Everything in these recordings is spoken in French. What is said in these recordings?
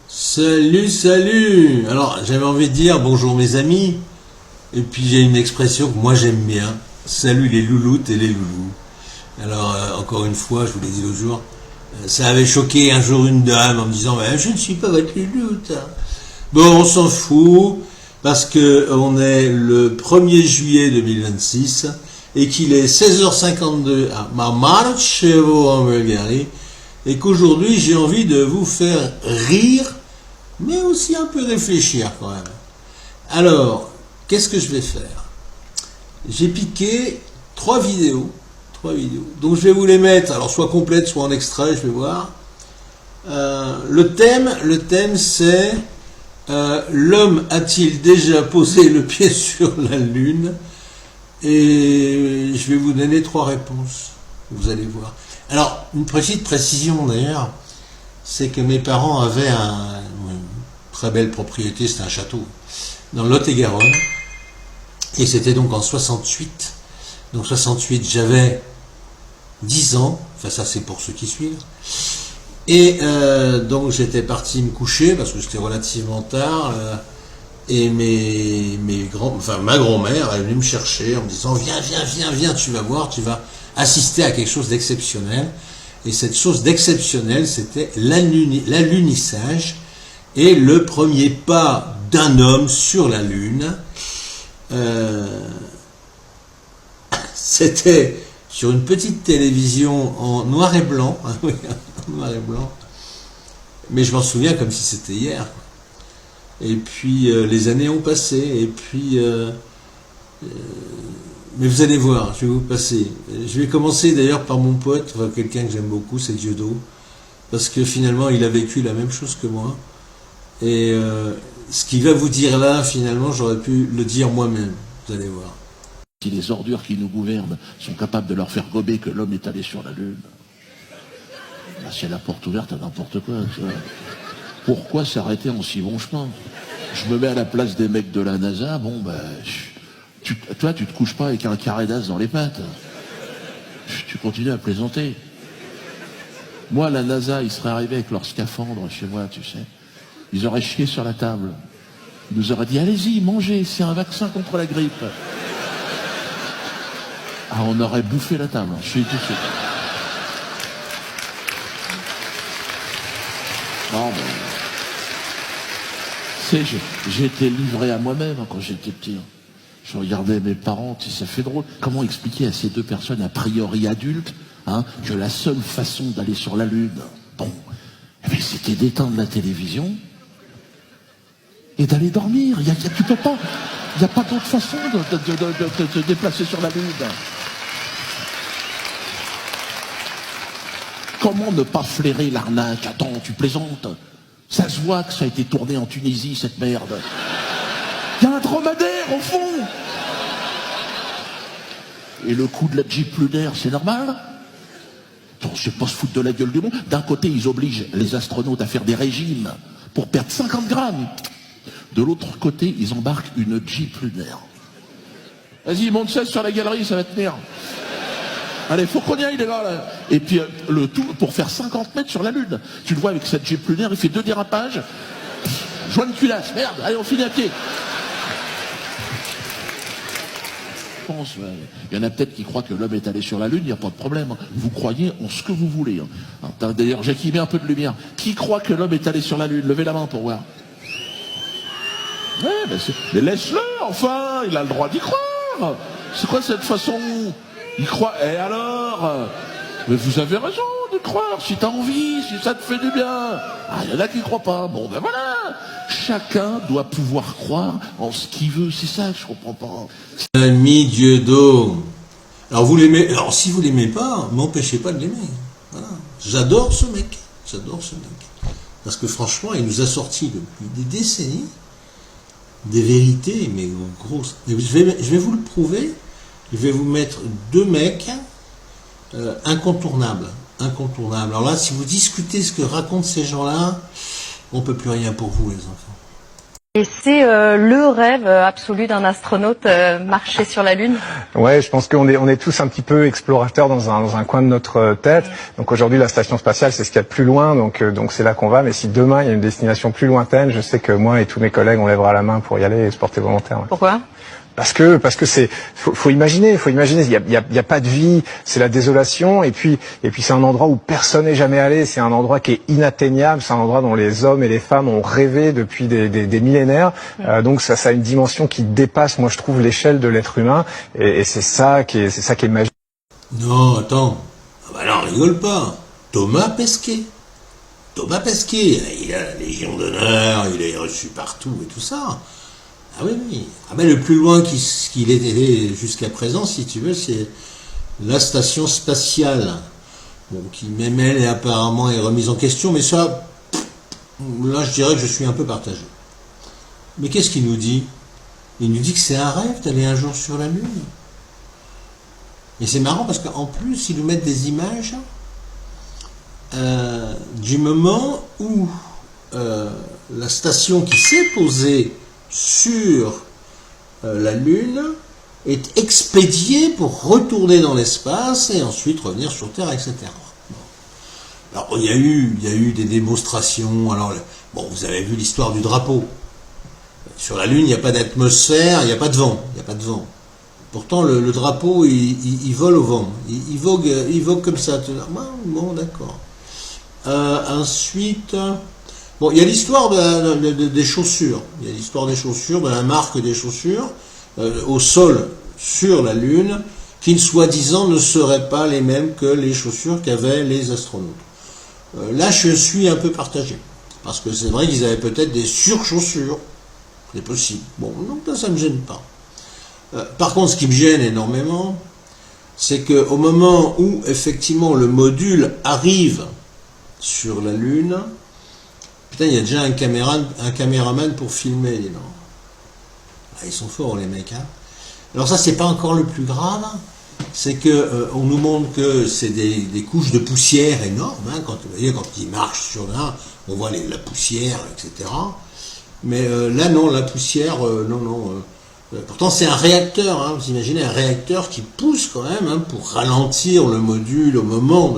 Salut, salut. Alors, j'avais envie de dire bonjour mes amis. Et puis j'ai une expression que moi j'aime bien. Salut les louloutes et les loulous. Alors, encore une fois, je vous l'ai dit l'autre jour, ça avait choqué un jour une dame en me disant je ne suis pas votre louloute. Bon, on s'en fout, parce que on est le 1er juillet 2026 et qu'il est 16h52 à Marchevo en Bulgarie et qu'aujourd'hui j'ai envie de vous faire rire, mais aussi un peu réfléchir quand même. Alors, qu'est-ce que je vais faire? J'ai piqué trois vidéos, donc je vais vous les mettre, alors soit complètes, soit en extrait, je vais voir. Le thème c'est l'homme a-t-il déjà posé le pied sur la Lune? Et je vais vous donner trois réponses, vous allez voir. Alors, une petite précision d'ailleurs, c'est que mes parents avaient une très belle propriété, c'était un château, dans le Lot-et-Garonne, et c'était donc en 68. Donc 68, j'avais 10 ans, enfin ça c'est pour ceux qui suivent, et donc j'étais parti me coucher, parce que c'était relativement tard, et ma grand-mère, elle est venue me chercher en me disant viens, tu vas voir, tu vas assister à quelque chose d'exceptionnel. Et cette chose d'exceptionnel, c'était l'alunissage et le premier pas d'un homme sur la Lune. C'était sur une petite télévision en noir et blanc, mais je m'en souviens comme si c'était hier. Et puis les années ont passé, et puis mais vous allez voir, je vais vous passer. Je vais commencer d'ailleurs par mon pote, enfin, quelqu'un que j'aime beaucoup, c'est Dieudo, parce que finalement il a vécu la même chose que moi. Et ce qu'il va vous dire là, finalement, j'aurais pu le dire moi-même. Vous allez voir. Si les ordures qui nous gouvernent sont capables de leur faire gober que l'homme est allé sur la Lune, bah, c'est la porte ouverte à n'importe quoi. Pourquoi s'arrêter en si bon chemin? Je me mets à la place des mecs de la NASA, bon ben... toi, tu te couches pas avec un carré d'as dans les pattes. Tu continues à plaisanter. Moi, la NASA, ils seraient arrivés avec leur scaphandre chez moi, tu sais. Ils auraient chié sur la table. Ils nous auraient dit, allez-y, mangez, c'est un vaccin contre la grippe. Ah, on aurait bouffé la table, je suis tout de suite. Non, mais... Tu sais, j'ai été livré à moi-même quand j'étais petit. Je regardais mes parents, tu sais, ça fait drôle. Comment expliquer à ces deux personnes a priori adultes que la seule façon d'aller sur la Lune, bon, c'était d'éteindre la télévision et d'aller dormir. Tu peux pas. Il n'y a pas d'autre façon de te déplacer sur la Lune. Comment ne pas flairer l'arnaque? Attends, tu plaisantes? Ça se voit que ça a été tourné en Tunisie, cette merde. Il y a un dromadaire au fond. Et le coup de la Jeep lunaire, c'est normal? C'est pas se foutre de la gueule du monde. D'un côté, ils obligent les astronautes à faire des régimes pour perdre 50 grammes. De l'autre côté, ils embarquent une Jeep lunaire. Vas-y, monte 16 sur la galerie, ça va tenir. Allez, faut qu'on y aille, les gars, là. Et puis, le tout pour faire 50 mètres sur la Lune. Tu le vois avec cette Jeep lunaire, il fait 2 dérapages. Joint de culasse, merde, allez, on finit à pied. Il y en a peut-être qui croient que l'homme est allé sur la Lune, il n'y a pas de problème. Vous croyez en ce que vous voulez. D'ailleurs, Jackie, met un peu de lumière. Qui croit que l'homme est allé sur la Lune? Levez la main pour voir. Ouais, mais laisse-le, enfin, il a le droit d'y croire. C'est quoi cette façon? Il croit, et alors? Mais vous avez raison de croire, si t'as envie, si ça te fait du bien. Ah, il y en a qui croient pas. Bon, ben voilà. Chacun doit pouvoir croire en ce qu'il veut, c'est ça, je comprends pas. Ami Dieudo. Alors vous l'aimez, alors si vous l'aimez pas, m'empêchez pas de l'aimer. Voilà. J'adore ce mec. Parce que franchement, il nous a sorti depuis des décennies des vérités, mais grosses. Et je vais vous le prouver. Je vais vous mettre deux mecs incontournables. Alors là, si vous discutez ce que racontent ces gens-là, on ne peut plus rien pour vous, les enfants. Et c'est le rêve absolu d'un astronaute, marcher sur la Lune? Ouais, je pense qu'on est tous un petit peu explorateurs dans un coin de notre tête. Donc aujourd'hui, la station spatiale, c'est ce qu'il y a de plus loin, donc c'est là qu'on va. Mais si demain, il y a une destination plus lointaine, je sais que moi et tous mes collègues, on lèvera la main pour y aller et se porter volontaire. Ouais. Pourquoi? Parce que faut imaginer, il y a pas de vie, c'est la désolation et puis c'est un endroit où personne n'est jamais allé, c'est un endroit qui est inatteignable, c'est un endroit dont les hommes et les femmes ont rêvé depuis des millénaires. Donc ça a une dimension qui dépasse, moi je trouve, l'échelle de l'être humain et c'est ça qui est magique. Non, attends. Ah bah non, rigole pas. Thomas Pesquet. Thomas Pesquet, il a la Légion d'honneur, il est reçu partout et tout ça. Ah oui, oui. Ah ben le plus loin qu'il ait été jusqu'à présent, si tu veux, c'est la station spatiale. Bon, qui même elle est apparemment est remise en question, mais ça, là je dirais que je suis un peu partagé. Mais qu'est-ce qu'il nous dit? Il nous dit que c'est un rêve d'aller un jour sur la Lune. Et c'est marrant parce qu'en plus, ils nous mettent des images du moment où la station qui s'est posée sur la Lune est expédiée pour retourner dans l'espace et ensuite revenir sur Terre, etc. Bon. Alors il y a eu des démonstrations. Alors bon, vous avez vu l'histoire du drapeau. Sur la Lune, il n'y a pas d'atmosphère, il n'y a pas de vent, Pourtant, le drapeau, il vole au vent. Il vogue comme ça. Bon, d'accord. Ensuite, bon, il y a l'histoire des chaussures. Il y a l'histoire des chaussures, de la marque des chaussures, au sol, sur la Lune, qui, soi-disant, ne seraient pas les mêmes que les chaussures qu'avaient les astronautes. Là, je suis un peu partagé. Parce que c'est vrai qu'ils avaient peut-être des surchaussures. C'est possible. Bon, donc ça ne me gêne pas. Par contre, ce qui me gêne énormément, c'est qu'au moment où, effectivement, le module arrive sur la Lune, putain, il y a déjà un caméraman pour filmer, dis donc. Ah, ils sont forts, les mecs, hein. Alors ça, c'est pas encore le plus grave, c'est que on nous montre que c'est des couches de poussière énormes, hein, quand ils marchent sur là, on voit la poussière, etc. Mais là, non, la poussière, non. Pourtant, c'est un réacteur, hein, vous imaginez un réacteur qui pousse quand même, hein, pour ralentir le module au moment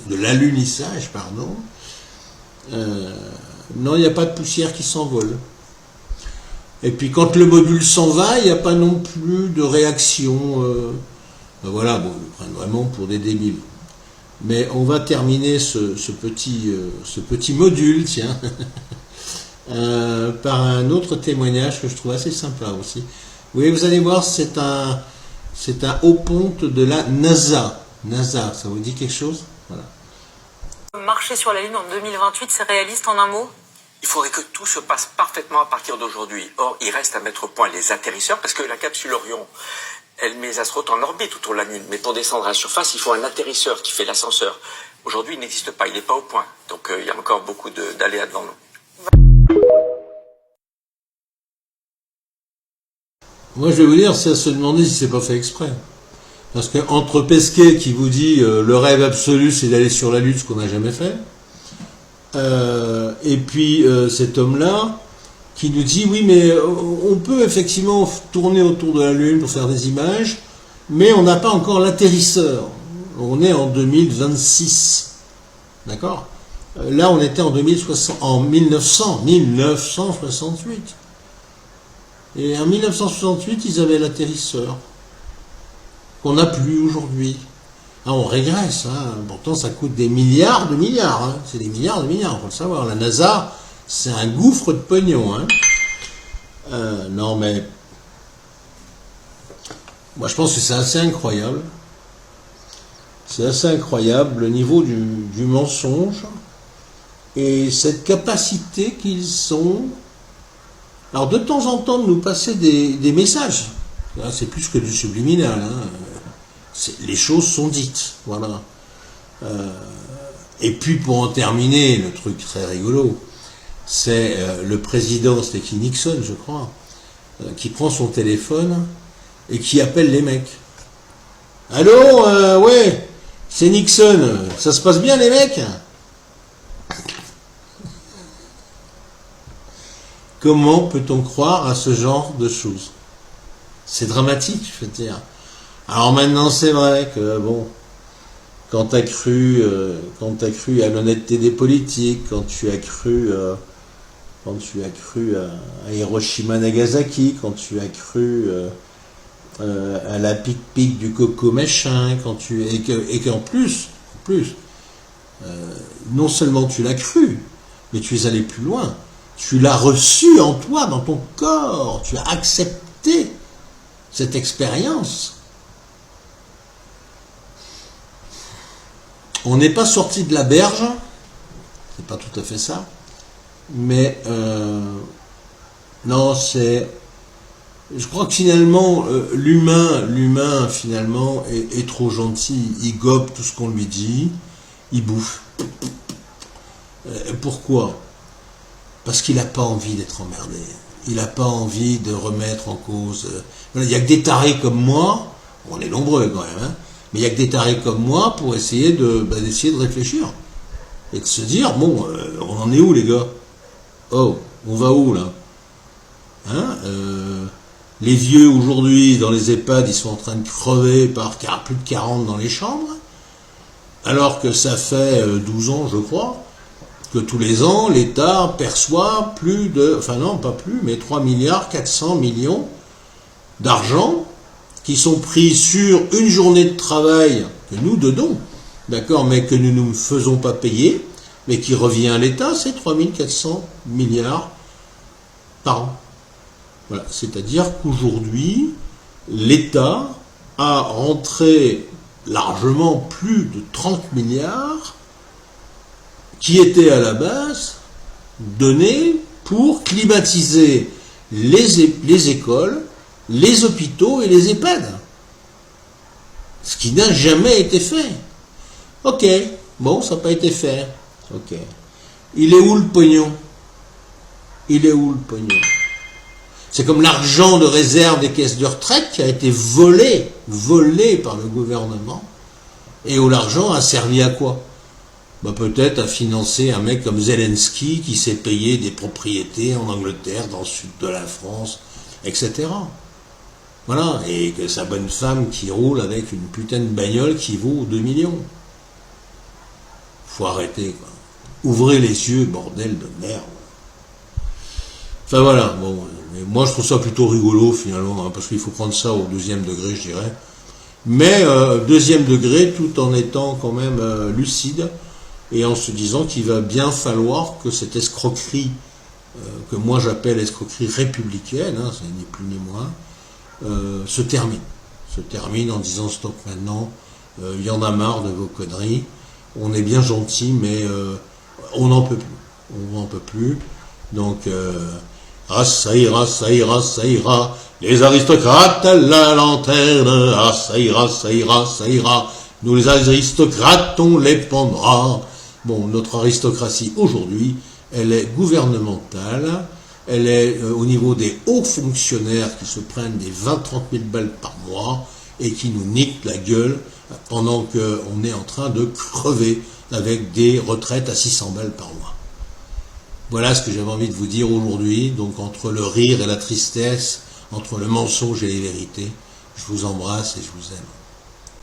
de l'alunissage, pardon. Non, il n'y a pas de poussière qui s'envole. Et puis quand le module s'en va, il n'y a pas non plus de réaction. Voilà, bon, ils prennent vraiment pour des débiles. Mais on va terminer ce petit module, tiens, par un autre témoignage que je trouve assez sympa aussi. Oui, vous allez voir, c'est un haut ponte de la NASA. NASA, ça vous dit quelque chose? Voilà. Marcher sur la Lune en 2028, c'est réaliste en un mot? Il faudrait que tout se passe parfaitement à partir d'aujourd'hui. Or, il reste à mettre au point les atterrisseurs, parce que la capsule Orion, elle met les astronautes en orbite autour de la Lune. Mais pour descendre à la surface, il faut un atterrisseur qui fait l'ascenseur. Aujourd'hui, il n'existe pas, il n'est pas au point. Donc, il y a encore beaucoup d'aléas devant nous. Moi, je vais vous dire, c'est à se demander si c'est pas fait exprès. Parce que entre Pesquet qui vous dit le rêve absolu, c'est d'aller sur la Lune, ce qu'on n'a jamais fait, et puis cet homme-là qui nous dit oui, mais on peut effectivement tourner autour de la Lune pour faire des images, mais on n'a pas encore l'atterrisseur. On est en 2026, d'accord? Là, on était en 1968. Et en 1968, ils avaient l'atterrisseur, qu'on n'a plus aujourd'hui. Ah, on régresse, hein. Pourtant ça coûte des milliards de milliards, hein. C'est des milliards de milliards, il faut le savoir. La NASA, c'est un gouffre de pognon, hein. Non mais, moi je pense que c'est assez incroyable. C'est assez incroyable le niveau du mensonge et cette capacité qu'ils ont. Alors de temps en temps de nous passer des messages. Là, c'est plus que du subliminal, hein. Les choses sont dites, voilà. Et puis pour en terminer, le truc très rigolo, c'est le président, c'était qui, Nixon, je crois, qui prend son téléphone et qui appelle les mecs. Allô, ouais, c'est Nixon, ça se passe bien les mecs? Comment peut-on croire à ce genre de choses? C'est dramatique, je veux dire. Alors maintenant, c'est vrai que, bon, quand tu as cru à l'honnêteté des politiques, quand tu as cru à Hiroshima Nagasaki, quand tu as cru à la pique-pique du coco machin, et qu'en plus, non seulement tu l'as cru, mais tu es allé plus loin. Tu l'as reçu en toi, dans ton corps. Tu as accepté cette expérience. On n'est pas sorti de la berge, c'est pas tout à fait ça, mais non, c'est... Je crois que finalement, l'humain finalement est trop gentil. Il gobe tout ce qu'on lui dit, il bouffe. Pourquoi? Parce qu'il n'a pas envie d'être emmerdé. Il n'a pas envie de remettre en cause... Il n'y a que des tarés comme moi, on est nombreux quand même, hein, mais il n'y a que des tarés comme moi pour essayer d'essayer de réfléchir. Et de se dire, bon, on en est où les gars? Oh, on va où là? Hein, les vieux aujourd'hui dans les EHPAD, ils sont en train de crever par plus de 40 dans les chambres, alors que ça fait 12 ans, je crois, que tous les ans, l'État perçoit plus de, enfin non, pas plus, mais 3 milliards 400 millions d'argent qui sont pris sur une journée de travail que nous donnons, d'accord, mais que nous ne nous faisons pas payer, mais qui revient à l'État, c'est 3400 milliards par an. Voilà, c'est-à-dire qu'aujourd'hui, l'État a rentré largement plus de 30 milliards qui étaient à la base donnés pour climatiser les écoles, les hôpitaux et les EHPAD. Ce qui n'a jamais été fait. Ok, bon, ça n'a pas été fait. Ok. Il est où le pognon? Il est où le pognon? C'est comme l'argent de réserve des caisses de retraite qui a été volé par le gouvernement, et où l'argent a servi à quoi? Bah peut-être à financer un mec comme Zelensky qui s'est payé des propriétés en Angleterre, dans le sud de la France, etc. Voilà, et que sa bonne femme qui roule avec une putain de bagnole qui vaut 2 millions. Faut arrêter, quoi. Ouvrez les yeux, bordel de merde. Enfin voilà, bon, mais moi je trouve ça plutôt rigolo finalement, hein, parce qu'il faut prendre ça au 2e degré, je dirais. Mais 2e degré, tout en étant quand même lucide, et en se disant qu'il va bien falloir que cette escroquerie, que moi j'appelle escroquerie républicaine, hein, c'est ni plus ni moins, se termine en disant stop maintenant, il y en a marre de vos conneries, on est bien gentil, mais on n'en peut plus, donc ça ira, les aristocrates à la lanterne, ça ira, nous les aristocrates on les pendra. Bon, notre aristocratie aujourd'hui, elle est gouvernementale, elle est au niveau des hauts fonctionnaires qui se prennent des 20-30 000 balles par mois et qui nous niquent la gueule pendant qu'on est en train de crever avec des retraites à 600 balles par mois. Voilà ce que j'avais envie de vous dire aujourd'hui, donc entre le rire et la tristesse, entre le mensonge et les vérités, je vous embrasse et je vous aime.